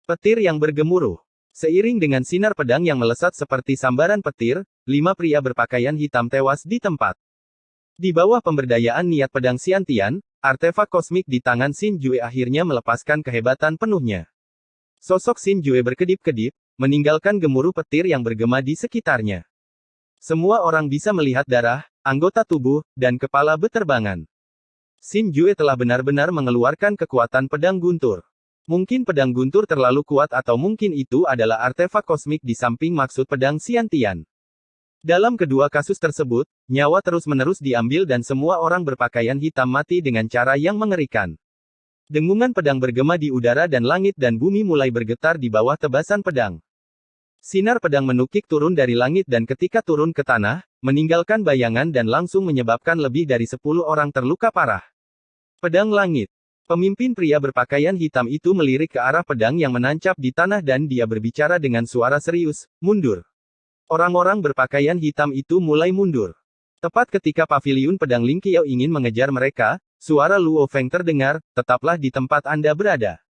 Petir yang bergemuruh. Seiring dengan sinar pedang yang melesat seperti sambaran petir, 5 pria berpakaian hitam tewas di tempat. Di bawah pemberdayaan niat pedang Xiantian, artefak kosmik di tangan Xin Jue akhirnya melepaskan kehebatan penuhnya. Sosok Xin Jue berkedip-kedip, meninggalkan gemuruh petir yang bergema di sekitarnya. Semua orang bisa melihat darah, anggota tubuh, dan kepala beterbangan. Xin Jue telah benar-benar mengeluarkan kekuatan pedang guntur. Mungkin pedang guntur terlalu kuat atau mungkin itu adalah artefak kosmik di samping maksud pedang Xiantian. Dalam kedua kasus tersebut, nyawa terus-menerus diambil dan semua orang berpakaian hitam mati dengan cara yang mengerikan. Dengungan pedang bergema di udara dan langit dan bumi mulai bergetar di bawah tebasan pedang. Sinar pedang menukik turun dari langit dan ketika turun ke tanah, meninggalkan bayangan dan langsung menyebabkan lebih dari 10 orang terluka parah. Pedang langit. Pemimpin pria berpakaian hitam itu melirik ke arah pedang yang menancap di tanah dan dia berbicara dengan suara serius, mundur. Orang-orang berpakaian hitam itu mulai mundur. Tepat ketika paviliun pedang Lingqiao ingin mengejar mereka, suara Luo Feng terdengar, tetaplah di tempat Anda berada.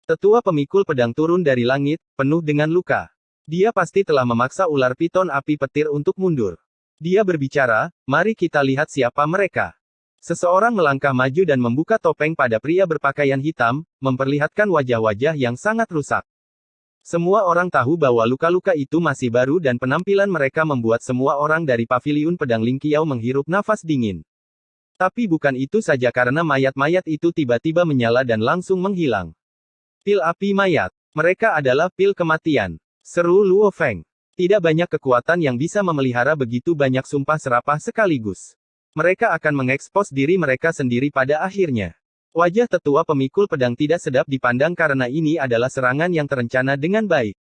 Tetua pemikul pedang turun dari langit, penuh dengan luka. Dia pasti telah memaksa ular piton api petir untuk mundur. Dia berbicara, mari kita lihat siapa mereka. Seseorang melangkah maju dan membuka topeng pada pria berpakaian hitam, memperlihatkan wajah-wajah yang sangat rusak. Semua orang tahu bahwa luka-luka itu masih baru dan penampilan mereka membuat semua orang dari paviliun pedang Lingqiao menghirup nafas dingin. Tapi bukan itu saja karena mayat-mayat itu tiba-tiba menyala dan langsung menghilang. Pil api mayat. Mereka adalah pil kematian. Seru Luo Feng. Tidak banyak kekuatan yang bisa memelihara begitu banyak sumpah serapah sekaligus. Mereka akan mengekspos diri mereka sendiri pada akhirnya. Wajah tetua pemikul pedang tidak sedap dipandang karena ini adalah serangan yang terencana dengan baik.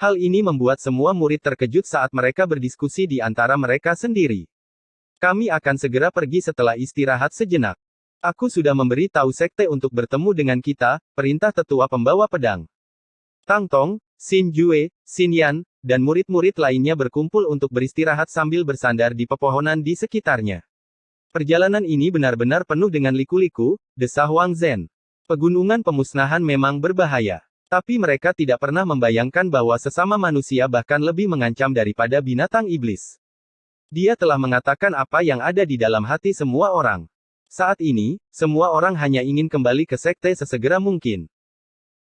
Hal ini membuat semua murid terkejut saat mereka berdiskusi di antara mereka sendiri. Kami akan segera pergi setelah istirahat sejenak. Aku sudah memberi tahu sekte untuk bertemu dengan kita, perintah tetua pembawa pedang. Tang Tong, Xin Jue, Xin Yan, dan murid-murid lainnya berkumpul untuk beristirahat sambil bersandar di pepohonan di sekitarnya. Perjalanan ini benar-benar penuh dengan liku-liku, desah Wang Zhen. Pegunungan pemusnahan memang berbahaya. Tapi mereka tidak pernah membayangkan bahwa sesama manusia bahkan lebih mengancam daripada binatang iblis. Dia telah mengatakan apa yang ada di dalam hati semua orang. Saat ini, semua orang hanya ingin kembali ke sekte sesegera mungkin.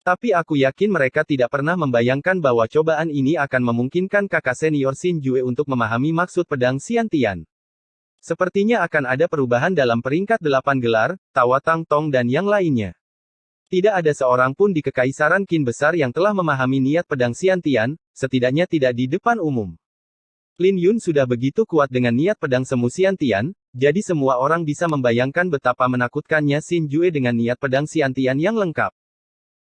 Tapi aku yakin mereka tidak pernah membayangkan bahwa cobaan ini akan memungkinkan kakak senior Xin Jue untuk memahami maksud pedang Xiantian. Sepertinya akan ada perubahan dalam peringkat 8 gelar, Tawa Tang Tong dan yang lainnya. Tidak ada seorang pun di Kekaisaran Qin besar yang telah memahami niat pedang Xiantian, setidaknya tidak di depan umum. Lin Yun sudah begitu kuat dengan niat pedang semu Xiantian, jadi semua orang bisa membayangkan betapa menakutkannya Xin Jue dengan niat pedang Xiantian yang lengkap.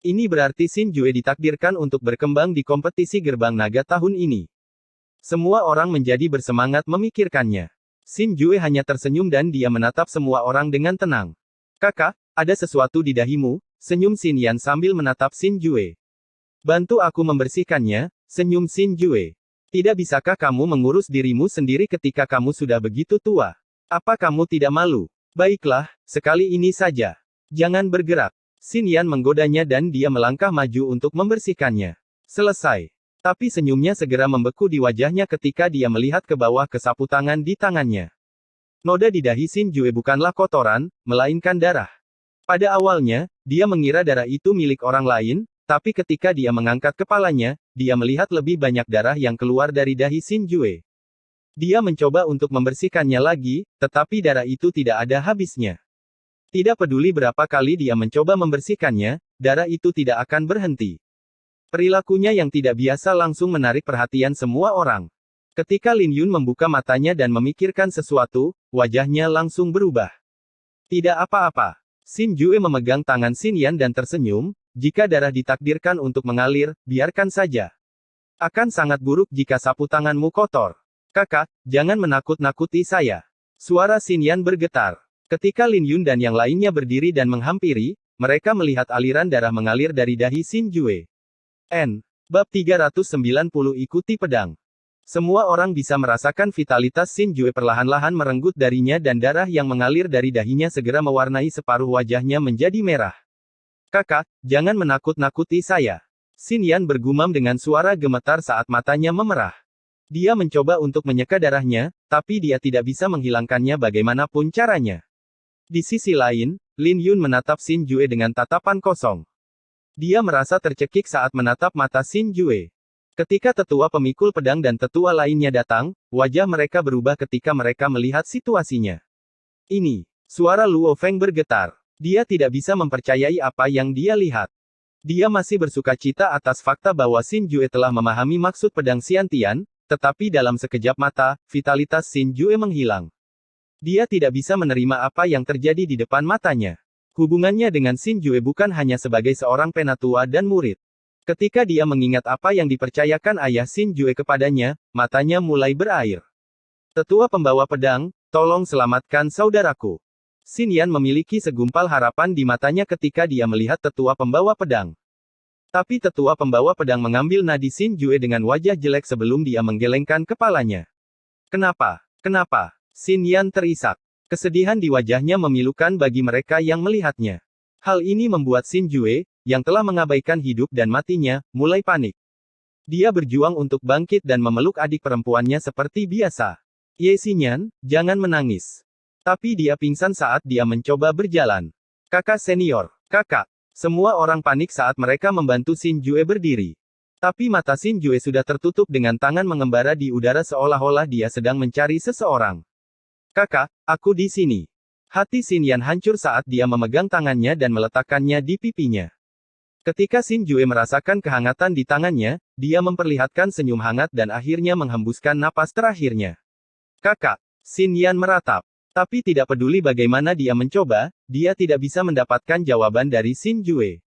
Ini berarti Xin Jue ditakdirkan untuk berkembang di kompetisi gerbang naga tahun ini. Semua orang menjadi bersemangat memikirkannya. Xin Jue hanya tersenyum dan dia menatap semua orang dengan tenang. Kakak, ada sesuatu di dahimu, senyum Xin Yan sambil menatap Xin Jue. Bantu aku membersihkannya, senyum Xin Jue. Tidak bisakah kamu mengurus dirimu sendiri ketika kamu sudah begitu tua? Apa kamu tidak malu? Baiklah, sekali ini saja. Jangan bergerak. Xin Yan menggodanya dan dia melangkah maju untuk membersihkannya. Selesai. Tapi senyumnya segera membeku di wajahnya ketika dia melihat ke bawah ke sapu tangan di tangannya. Noda di dahi Xin Jue bukanlah kotoran, melainkan darah. Pada awalnya, dia mengira darah itu milik orang lain, tapi ketika dia mengangkat kepalanya, dia melihat lebih banyak darah yang keluar dari dahi Xin Jue. Dia mencoba untuk membersihkannya lagi, tetapi darah itu tidak ada habisnya. Tidak peduli berapa kali dia mencoba membersihkannya, darah itu tidak akan berhenti. Perilakunya yang tidak biasa langsung menarik perhatian semua orang. Ketika Lin Yun membuka matanya dan memikirkan sesuatu, wajahnya langsung berubah. Tidak apa-apa. Xin Jue memegang tangan Xin Yan dan tersenyum, jika darah ditakdirkan untuk mengalir, biarkan saja. Akan sangat buruk jika sapu tanganmu kotor. Kakak, jangan menakut-nakuti saya. Suara Xin Yan bergetar. Ketika Lin Yun dan yang lainnya berdiri dan menghampiri, mereka melihat aliran darah mengalir dari dahi Xin Jue. Bab 390 ikuti pedang. Semua orang bisa merasakan vitalitas Xin Jue perlahan-lahan merenggut darinya dan darah yang mengalir dari dahinya segera mewarnai separuh wajahnya menjadi merah. Kakak, jangan menakut-nakuti saya. Xin Yan bergumam dengan suara gemetar saat matanya memerah. Dia mencoba untuk menyeka darahnya, tapi dia tidak bisa menghilangkannya bagaimanapun caranya. Di sisi lain, Lin Yun menatap Xin Jue dengan tatapan kosong. Dia merasa tercekik saat menatap mata Xin Jue. Ketika tetua pemikul pedang dan tetua lainnya datang, wajah mereka berubah ketika mereka melihat situasinya. Ini, suara Luo Feng bergetar. Dia tidak bisa mempercayai apa yang dia lihat. Dia masih bersukacita atas fakta bahwa Xin Jue telah memahami maksud pedang Xiantian, tetapi dalam sekejap mata, vitalitas Xin Jue menghilang. Dia tidak bisa menerima apa yang terjadi di depan matanya. Hubungannya dengan Xin Jue bukan hanya sebagai seorang penatua dan murid. Ketika dia mengingat apa yang dipercayakan ayah Xin Jue kepadanya, matanya mulai berair. Tetua pembawa pedang, tolong selamatkan saudaraku. Xin Yan memiliki segumpal harapan di matanya ketika dia melihat tetua pembawa pedang. Tapi tetua pembawa pedang mengambil nadi Xin Jue dengan wajah jelek sebelum dia menggelengkan kepalanya. Kenapa? Kenapa? Xin Yan terisak. Kesedihan di wajahnya memilukan bagi mereka yang melihatnya. Hal ini membuat Xin Jue, yang telah mengabaikan hidup dan matinya, mulai panik. Dia berjuang untuk bangkit dan memeluk adik perempuannya seperti biasa. Ye Xinyan, jangan menangis. Tapi dia pingsan saat dia mencoba berjalan. Kakak senior, kakak. Semua orang panik saat mereka membantu Xin Jue berdiri. Tapi mata Xin Jue sudah tertutup dengan tangan mengembara di udara seolah-olah dia sedang mencari seseorang. Kakak, aku di sini. Hati Xin Yan hancur saat dia memegang tangannya dan meletakkannya di pipinya. Ketika Xin Jue merasakan kehangatan di tangannya, dia memperlihatkan senyum hangat dan akhirnya menghembuskan napas terakhirnya. Kakak, Xin Yan meratap. Tapi tidak peduli bagaimana dia mencoba, dia tidak bisa mendapatkan jawaban dari Xin Jue.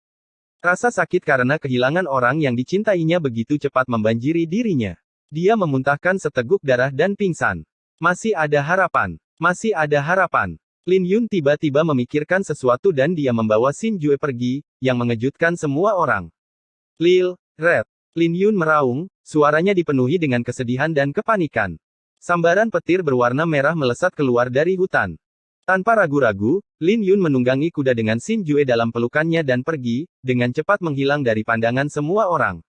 Rasa sakit karena kehilangan orang yang dicintainya begitu cepat membanjiri dirinya. Dia memuntahkan seteguk darah dan pingsan. Masih ada harapan. Masih ada harapan. Lin Yun tiba-tiba memikirkan sesuatu dan dia membawa Xin Jue pergi, yang mengejutkan semua orang. Red. Lin Yun meraung, suaranya dipenuhi dengan kesedihan dan kepanikan. Sambaran petir berwarna merah melesat keluar dari hutan. Tanpa ragu-ragu, Lin Yun menunggangi kuda dengan Xin Jue dalam pelukannya dan pergi, dengan cepat menghilang dari pandangan semua orang.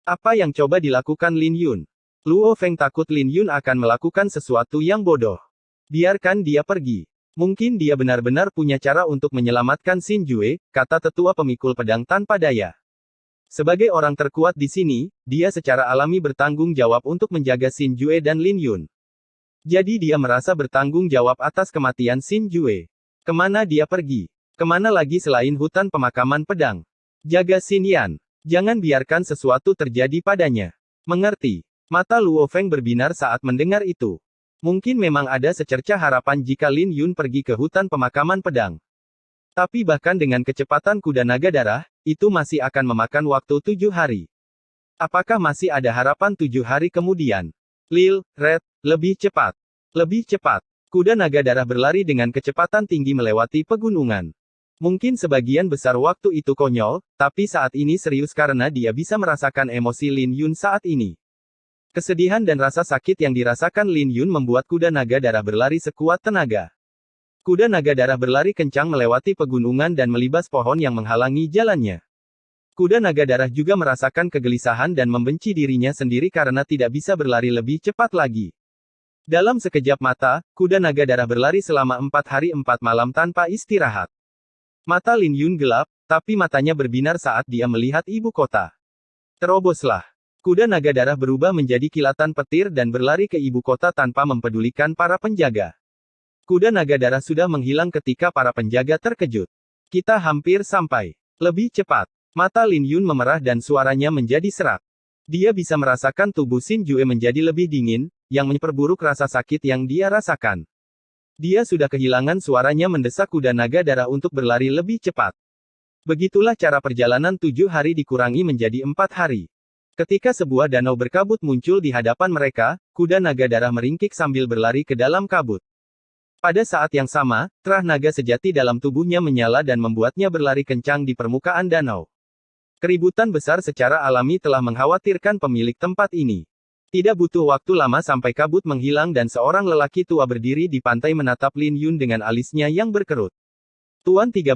Apa yang coba dilakukan Lin Yun? Luo Feng takut Lin Yun akan melakukan sesuatu yang bodoh. Biarkan dia pergi. Mungkin dia benar-benar punya cara untuk menyelamatkan Xin Jue, kata tetua pemikul pedang tanpa daya. Sebagai orang terkuat di sini, dia secara alami bertanggung jawab untuk menjaga Xin Jue dan Lin Yun. Jadi dia merasa bertanggung jawab atas kematian Xin Jue. Kemana dia pergi? Kemana lagi selain hutan pemakaman pedang? Jaga Xin Yan. Jangan biarkan sesuatu terjadi padanya. Mengerti? Mata Luo Feng berbinar saat mendengar itu. Mungkin memang ada secercah harapan jika Lin Yun pergi ke hutan pemakaman pedang. Tapi bahkan dengan kecepatan kuda naga darah, itu masih akan memakan waktu 7 hari. Apakah masih ada harapan 7 hari kemudian? Lil, Red, lebih cepat. Lebih cepat. Kuda naga darah berlari dengan kecepatan tinggi melewati pegunungan. Mungkin sebagian besar waktu itu konyol, tapi saat ini serius karena dia bisa merasakan emosi Lin Yun saat ini. Kesedihan dan rasa sakit yang dirasakan Lin Yun membuat kuda naga darah berlari sekuat tenaga. Kuda naga darah berlari kencang melewati pegunungan dan melibas pohon yang menghalangi jalannya. Kuda naga darah juga merasakan kegelisahan dan membenci dirinya sendiri karena tidak bisa berlari lebih cepat lagi. Dalam sekejap mata, kuda naga darah berlari selama 4 hari 4 malam tanpa istirahat. Mata Lin Yun gelap, tapi matanya berbinar saat dia melihat ibu kota. Teroboslah. Kuda naga darah berubah menjadi kilatan petir dan berlari ke ibu kota tanpa mempedulikan para penjaga. Kuda naga darah sudah menghilang ketika para penjaga terkejut. Kita hampir sampai. Lebih cepat. Mata Lin Yun memerah dan suaranya menjadi serak. Dia bisa merasakan tubuh Xin Jue menjadi lebih dingin, yang memperburuk rasa sakit yang dia rasakan. Dia sudah kehilangan suaranya mendesak kuda naga darah untuk berlari lebih cepat. Begitulah cara perjalanan 7 hari dikurangi menjadi 4 hari. Ketika sebuah danau berkabut muncul di hadapan mereka, kuda naga darah meringkik sambil berlari ke dalam kabut. Pada saat yang sama, terah naga sejati dalam tubuhnya menyala dan membuatnya berlari kencang di permukaan danau. Keributan besar secara alami telah mengkhawatirkan pemilik tempat ini. Tidak butuh waktu lama sampai kabut menghilang dan seorang lelaki tua berdiri di pantai menatap Lin Yun dengan alisnya yang berkerut. Tuan 13,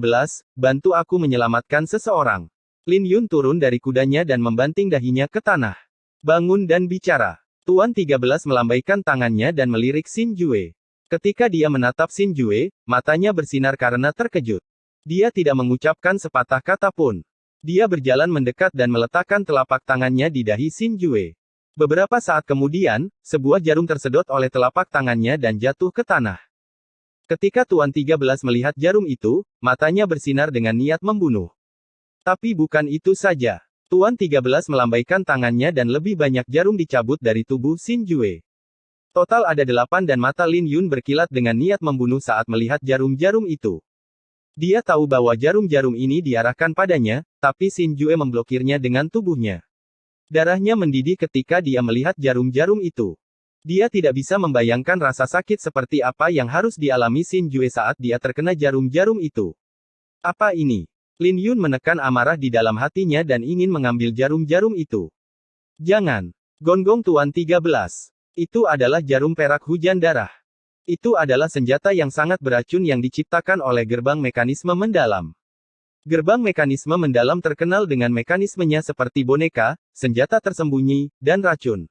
bantu aku menyelamatkan seseorang. Lin Yun turun dari kudanya dan membanting dahinya ke tanah. Bangun dan bicara. Tuan 13 melambaikan tangannya dan melirik Xin Jue. Ketika dia menatap Xin Jue, matanya bersinar karena terkejut. Dia tidak mengucapkan sepatah kata pun. Dia berjalan mendekat dan meletakkan telapak tangannya di dahi Xin Jue. Beberapa saat kemudian, sebuah jarum tersedot oleh telapak tangannya dan jatuh ke tanah. Ketika Tuan 13 melihat jarum itu, matanya bersinar dengan niat membunuh. Tapi bukan itu saja. Tuan 13 melambaikan tangannya dan lebih banyak jarum dicabut dari tubuh Xin Jue. Total ada 8 dan mata Lin Yun berkilat dengan niat membunuh saat melihat jarum-jarum itu. Dia tahu bahwa jarum-jarum ini diarahkan padanya, tapi Xin Jue memblokirnya dengan tubuhnya. Darahnya mendidih ketika dia melihat jarum-jarum itu. Dia tidak bisa membayangkan rasa sakit seperti apa yang harus dialami Xin Jue saat dia terkena jarum-jarum itu. Apa ini? Lin Yun menekan amarah di dalam hatinya dan ingin mengambil jarum-jarum itu. Jangan. Gonggong Tuan 13. Itu adalah jarum perak hujan darah. Itu adalah senjata yang sangat beracun yang diciptakan oleh gerbang mekanisme mendalam. Gerbang mekanisme mendalam terkenal dengan mekanismenya seperti boneka, senjata tersembunyi, dan racun.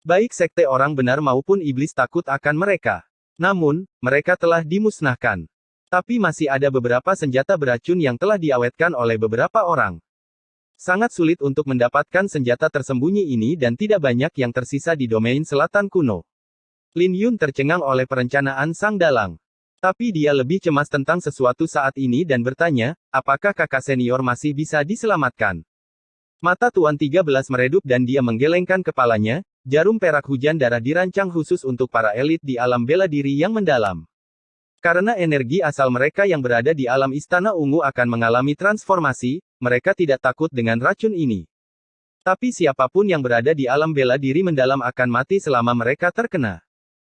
Baik sekte orang benar maupun iblis takut akan mereka. Namun, mereka telah dimusnahkan. Tapi masih ada beberapa senjata beracun yang telah diawetkan oleh beberapa orang. Sangat sulit untuk mendapatkan senjata tersembunyi ini dan tidak banyak yang tersisa di domain selatan kuno. Lin Yun tercengang oleh perencanaan sang dalang. Tapi dia lebih cemas tentang sesuatu saat ini dan bertanya, apakah kakak senior masih bisa diselamatkan? Mata Tuan 13 meredup dan dia menggelengkan kepalanya, jarum perak hujan darah dirancang khusus untuk para elit di alam bela diri yang mendalam. Karena energi asal mereka yang berada di alam istana ungu akan mengalami transformasi, mereka tidak takut dengan racun ini. Tapi siapapun yang berada di alam bela diri mendalam akan mati selama mereka terkena.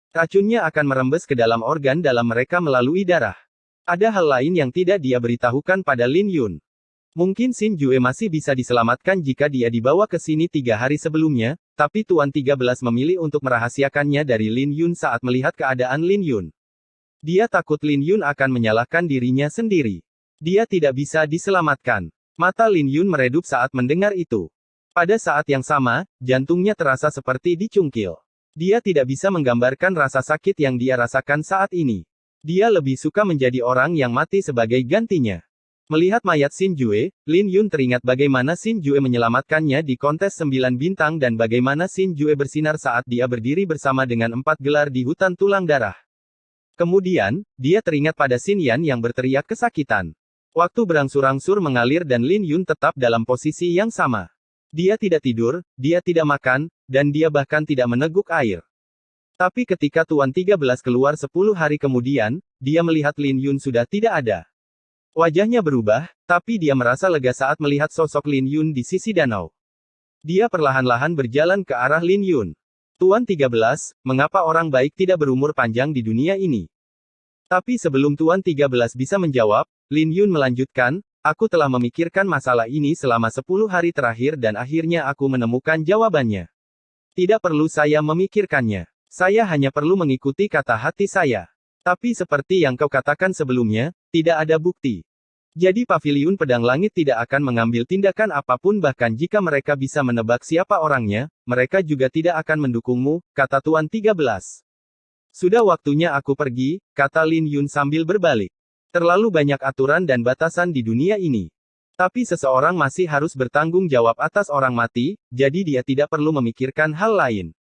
Racunnya akan merembes ke dalam organ dalam mereka melalui darah. Ada hal lain yang tidak dia beritahukan pada Lin Yun. Mungkin Xin Jue masih bisa diselamatkan jika dia dibawa ke sini 3 hari sebelumnya, tapi Tuan 13 memilih untuk merahasiakannya dari Lin Yun saat melihat keadaan Lin Yun. Dia takut Lin Yun akan menyalahkan dirinya sendiri. Dia tidak bisa diselamatkan. Mata Lin Yun meredup saat mendengar itu. Pada saat yang sama, jantungnya terasa seperti dicungkil. Dia tidak bisa menggambarkan rasa sakit yang dia rasakan saat ini. Dia lebih suka menjadi orang yang mati sebagai gantinya. Melihat mayat Xin Jue, Lin Yun teringat bagaimana Xin Jue menyelamatkannya di kontes 9 bintang dan bagaimana Xin Jue bersinar saat dia berdiri bersama dengan 4 gelar di hutan tulang darah. Kemudian, dia teringat pada Xin Yan yang berteriak kesakitan. Waktu berangsur-angsur mengalir dan Lin Yun tetap dalam posisi yang sama. Dia tidak tidur, dia tidak makan, dan dia bahkan tidak meneguk air. Tapi ketika Tuan 13 keluar 10 hari kemudian, dia melihat Lin Yun sudah tidak ada. Wajahnya berubah, tapi dia merasa lega saat melihat sosok Lin Yun di sisi danau. Dia perlahan-lahan berjalan ke arah Lin Yun. Tuan 13, mengapa orang baik tidak berumur panjang di dunia ini? Tapi sebelum Tuan 13 bisa menjawab, Lin Yun melanjutkan, aku telah memikirkan masalah ini selama 10 hari terakhir dan akhirnya aku menemukan jawabannya. Tidak perlu saya memikirkannya. Saya hanya perlu mengikuti kata hati saya. Tapi seperti yang kau katakan sebelumnya, tidak ada bukti. Jadi Paviliun Pedang Langit tidak akan mengambil tindakan apapun bahkan jika mereka bisa menebak siapa orangnya, mereka juga tidak akan mendukungmu, kata Tuan 13. Sudah waktunya aku pergi, kata Lin Yun sambil berbalik. Terlalu banyak aturan dan batasan di dunia ini. Tapi seseorang masih harus bertanggung jawab atas orang mati, jadi dia tidak perlu memikirkan hal lain.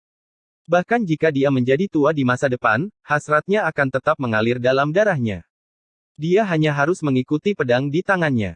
Bahkan jika dia menjadi tua di masa depan, hasratnya akan tetap mengalir dalam darahnya. Dia hanya harus mengikuti pedang di tangannya.